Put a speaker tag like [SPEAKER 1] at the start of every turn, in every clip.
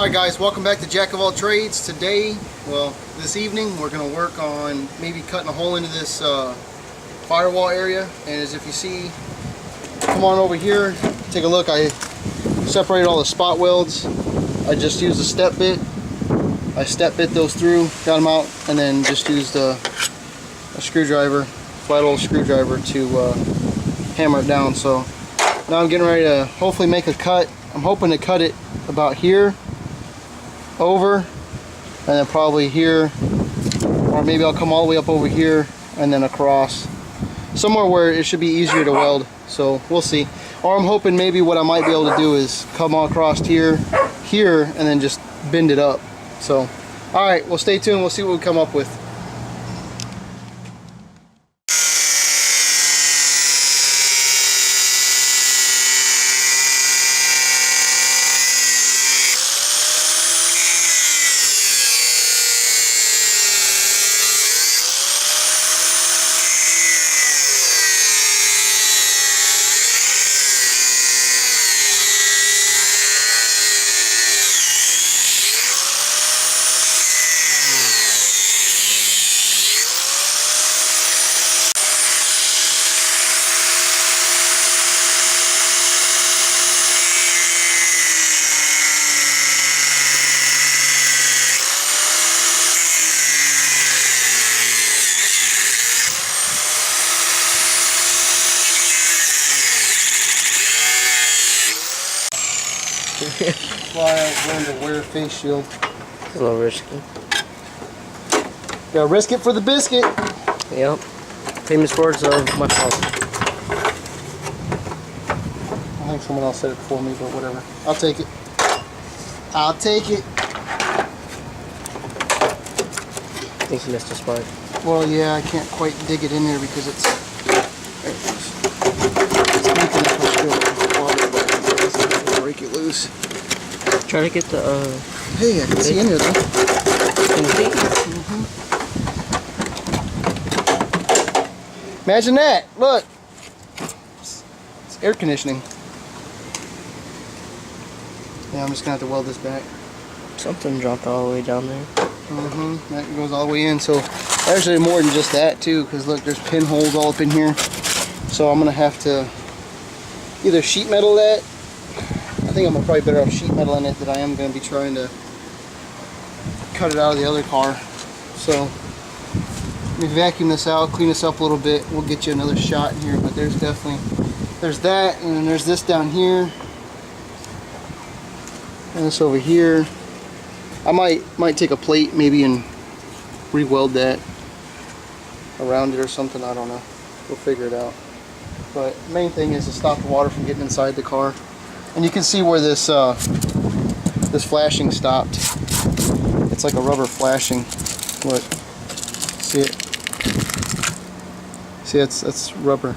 [SPEAKER 1] Alright guys, welcome back to Jack of All Trades. Today, well, this evening, we're going to work on maybe cutting a hole into this firewall area. And as if you see, come on over here, take a look. I separated all the spot welds. I just used a step bit. I step bit those through, got them out, and then just used a screwdriver, flat old screwdriver to hammer it down. So now I'm getting ready to hopefully make a cut. I'm hoping to cut it about here, over, and then probably here, or maybe I'll come all the way up over here and then across, somewhere where it should be easier to weld. So we'll see. Or I'm hoping maybe what I might be able to do is come all across here, and then just bend it up. So, alright, well, stay tuned. We'll see what we come up with. That's why I learned to wear a face shield.
[SPEAKER 2] It's a little risky.
[SPEAKER 1] Gotta risk it for the biscuit.
[SPEAKER 2] Yep. Famous words of my father.
[SPEAKER 1] I think someone else said it before me, but whatever. I'll take it. I'll take it.
[SPEAKER 2] I think you missed a spot.
[SPEAKER 1] Well, yeah, I can't quite dig it in there because it's... There it is. It's making it push break it loose.
[SPEAKER 2] Try to get the
[SPEAKER 1] Hey, I can see in there though. Imagine that! Look! It's air conditioning. Yeah, I'm just gonna have to weld this back.
[SPEAKER 2] Something dropped all the way down there.
[SPEAKER 1] That goes all the way in. So actually more than just that too, because look, there's pinholes all up in here. So I'm gonna have to either sheet metal that. I think I'm probably better off sheet metal in it than I am going to be trying to cut it out of the other car. So let me vacuum this out, clean this up a little bit. We'll get you another shot in here, but there's definitely, there's that, and then there's this down here, and this over here. I might take a plate maybe and re-weld that around it or something. I don't know. We'll figure it out. But the main thing is to stop the water from getting inside the car. And you can see where this this flashing stopped. It's like a rubber flashing. Look, see it? See, that's rubber.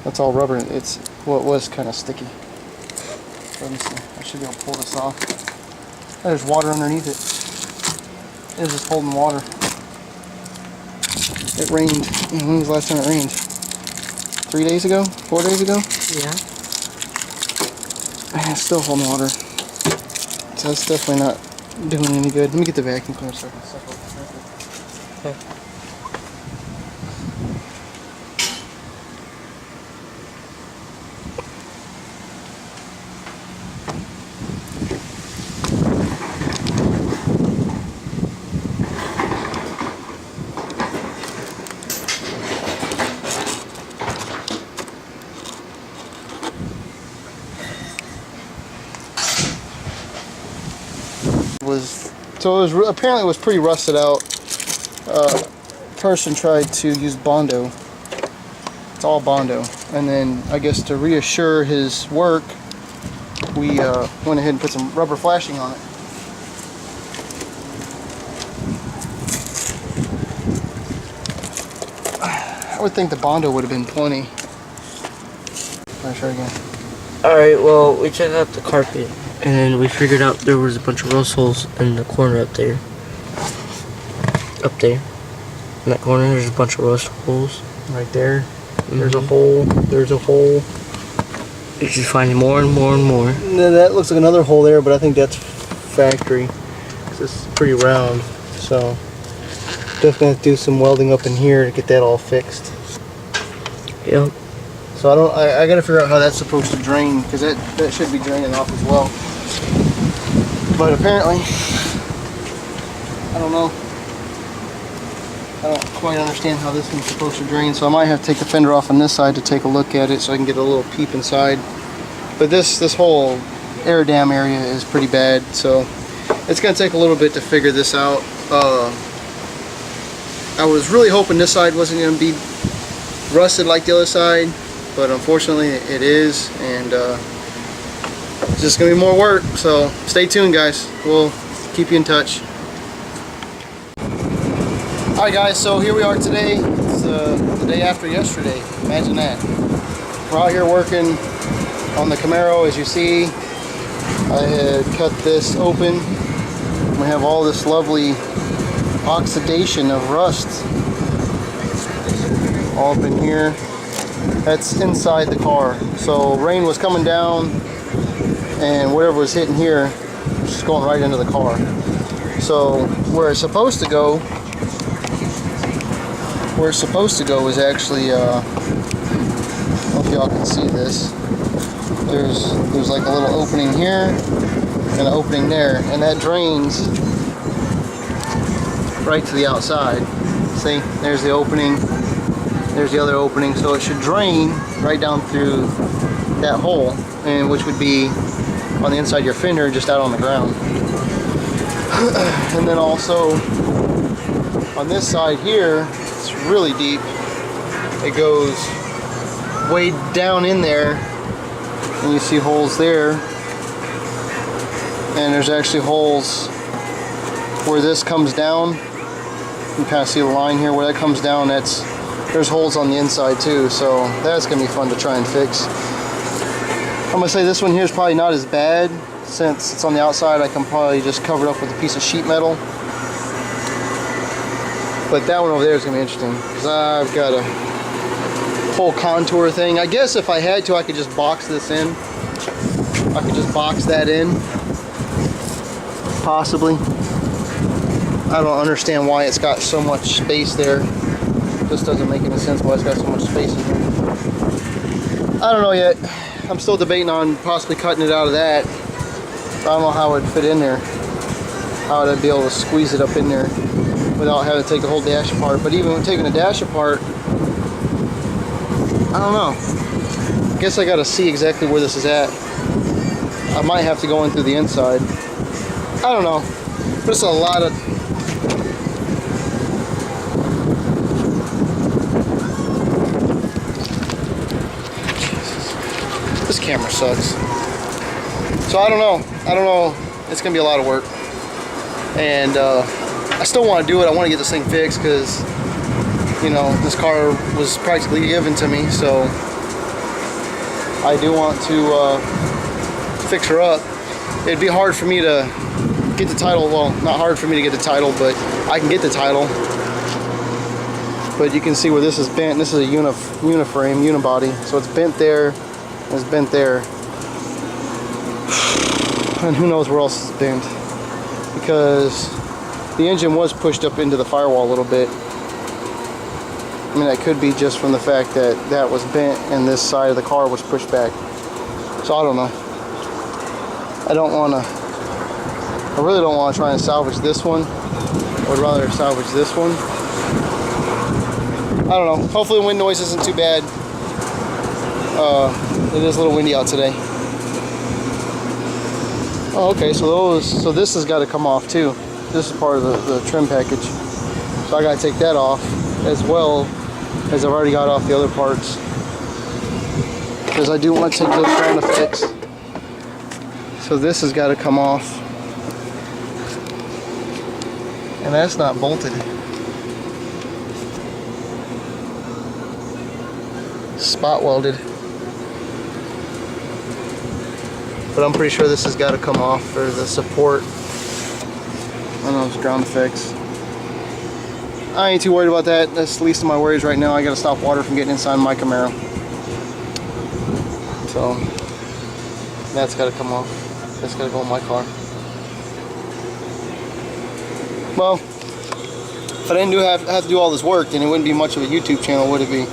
[SPEAKER 1] That's all rubber. It's well, it was kind of sticky. Let me see. I should be able to pull this off. There's water underneath it. It's just holding water. It rained. When was the last time it rained? 3 days ago? 4 days ago?
[SPEAKER 2] Yeah.
[SPEAKER 1] Man, it's still holding water. So that's definitely not doing any good. Let me get the vacuum cleaner so I can suck up the
[SPEAKER 2] Okay.
[SPEAKER 1] Apparently it was pretty rusted out. Person tried to use Bondo. It's all Bondo, and then I guess to reassure his work, we went ahead and put some rubber flashing on it. I would think the Bondo would have been plenty. I'll try again.
[SPEAKER 2] Alright, well, we checked out the carpet, and then we figured out there was a bunch of rust holes in the corner up there. Up there. In that corner, there's a bunch of rust holes.
[SPEAKER 1] Right there. There's a hole. There's a hole.
[SPEAKER 2] You're just finding more and more and more.
[SPEAKER 1] That looks like another hole there, but I think that's factory. It's pretty round, so definitely have to do some welding up in here to get that all fixed.
[SPEAKER 2] Yep.
[SPEAKER 1] So I gotta figure out how that's supposed to drain, because that should be draining off as well. But apparently, I don't know. I don't quite understand how this one's supposed to drain, so I might have to take the fender off on this side to take a look at it so I can get a little peep inside. But this whole air dam area is pretty bad, so it's gonna take a little bit to figure this out. I was really hoping this side wasn't gonna be rusted like the other side, but unfortunately it is, and it's just gonna be more work. So stay tuned, guys. We'll keep you in touch. Alright guys, so here we are today. It's the day after yesterday. Imagine that. We're out here working on the Camaro. As you see, I had cut this open. We have all this lovely oxidation of rust all up in here. That's inside the car. So rain was coming down, and whatever was hitting here was just going right into the car. So where it's supposed to go is actually, I don't know if y'all can see this. There's like a little opening here and an opening there, and that drains right to the outside. See, there's the opening, there's the other opening, so it should drain right down through that hole, and which would be on the inside of your fender, just out on the ground. And then also on this side here, it's really deep. It goes way down in there, and you see holes there, and there's actually holes where this comes down. You can kind of see the line here where that comes down. There's holes on the inside too, so that's gonna be fun to try and fix. I'm gonna say this one here is probably not as bad, since it's on the outside. I can probably just cover it up with a piece of sheet metal. But that one over there is going to be interesting, because I've got a whole contour thing. I guess if I had to, I could just box this in. I could just box that in, possibly. I don't understand why it's got so much space there. This doesn't make any sense why it's got so much space in here. I don't know yet. I'm still debating on possibly cutting it out of that. I don't know how it would fit in there. How would I be able to squeeze it up in there without having to take the whole dash apart? But even when taking the dash apart, I don't know. I guess I gotta see exactly where this is at. I might have to go in through the inside. I don't know. But it's a lot of... Jesus. This camera sucks. So I don't know. It's gonna be a lot of work. And I still want to do it. I want to get this thing fixed, because, you know, this car was practically given to me, so I do want to fix her up. It'd be hard for me to get the title. Well, not hard for me to get the title, but I can get the title. But you can see where this is bent. This is a uniframe, unibody, so it's bent there, and it's bent there, and who knows where else it's bent, because the engine was pushed up into the firewall a little bit. I mean, that could be just from the fact that that was bent and this side of the car was pushed back. So I don't know. I really don't want to try and salvage this one. I would rather salvage this one. I don't know. Hopefully the wind noise isn't too bad. It is a little windy out today. Oh, okay, so this has got to come off too. This is part of the trim package. So I got to take that off, as well as I've already got off the other parts, because I do want to take those down to fix. So this has got to come off. And that's not bolted. Spot welded. But I'm pretty sure this has got to come off for the support. I know it's ground effects. I ain't too worried about that. That's the least of my worries right now. I got to stop water from getting inside my Camaro. So That's got to come off. That's got to go in my car. Well, if I didn't have to do all this work, then it wouldn't be much of a YouTube channel, would it be?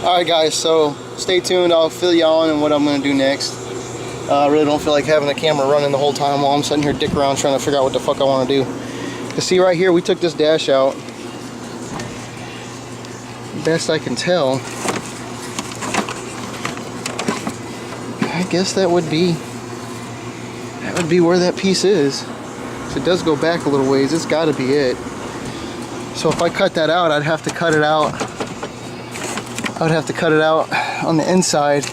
[SPEAKER 1] Alright guys, so stay tuned. I'll fill you on and what I'm going to do next. I really don't feel like having the camera running the whole time while I'm sitting here dick around trying to figure out what the fuck I want to do. You see right here, we took this dash out. Best I can tell, I guess that would be where that piece is. So it does go back a little ways. It's got to be it. So if I cut that out, I'd have to cut it out. I would have to cut it out on the inside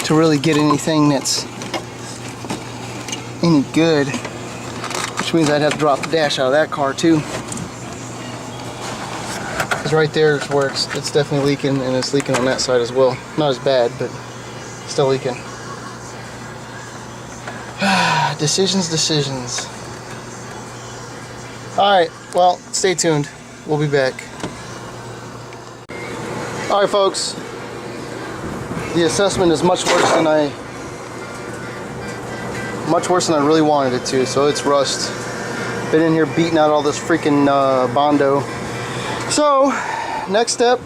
[SPEAKER 1] to really get anything that's any good. Which means I'd have to drop the dash out of that car too. Because right there is where it's definitely leaking, and it's leaking on that side as well. Not as bad, but still leaking. Decisions. Alright, well, stay tuned. We'll be back. Alright folks, the assessment is much worse than I really wanted it to, so it's rust. Been in here beating out all this freaking Bondo. So, next step,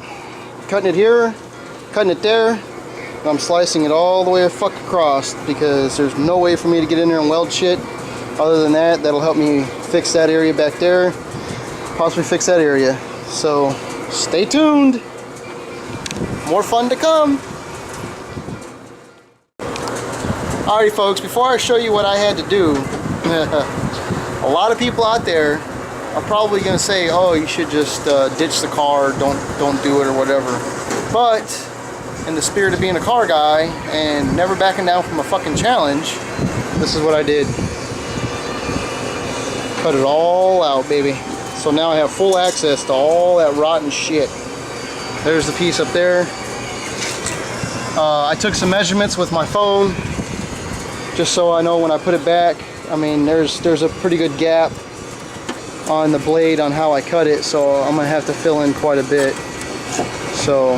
[SPEAKER 1] cutting it here, cutting it there, and I'm slicing it all the way fuck across because there's no way for me to get in there and weld shit. Other than that, that'll help me fix that area back there, possibly fix that area. So, stay tuned. More fun to come. Alrighty folks, before I show you what I had to do, a lot of people out there are probably going to say, oh, you should just ditch the car, don't do it or whatever. But in the spirit of being a car guy and never backing down from a fucking challenge, this is what I did. Cut it all out, baby. So now I have full access to all that rotten shit. There's the piece up there. I took some measurements with my phone just so I know when I put it back. I mean, there's a pretty good gap on the blade on how I cut it, so I'm gonna have to fill in quite a bit. So,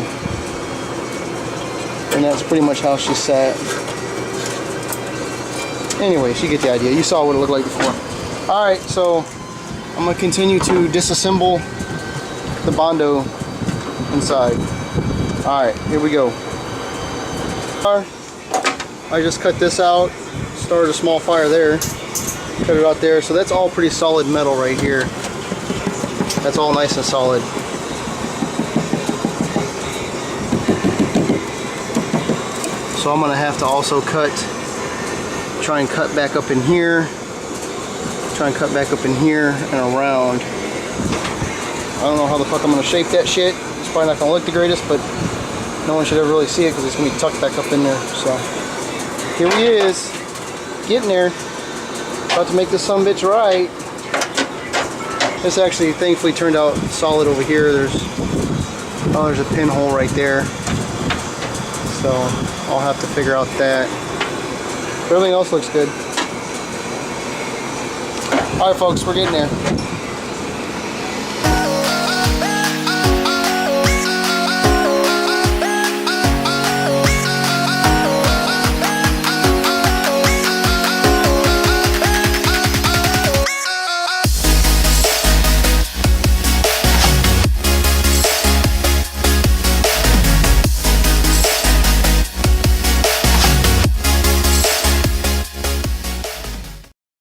[SPEAKER 1] and that's pretty much how she sat. Anyway, you get the idea. You saw what it looked like before. Alright, so I'm gonna continue to disassemble the Bondo inside. Alright, here we go. I just cut this out, started a small fire there, cut it out there, so that's all pretty solid metal right here. That's all nice and solid. So I'm going to have to also try and cut back up in here, and around. I don't know how the fuck I'm going to shape that shit. It's probably not going to look the greatest, but no one should ever really see it because it's going to be tucked back up in there. So here he is, getting there. About to make this sumbitch right. This actually thankfully turned out solid over here. There's a pinhole right there. So I'll have to figure out that. But everything else looks good. Alright folks, we're getting there.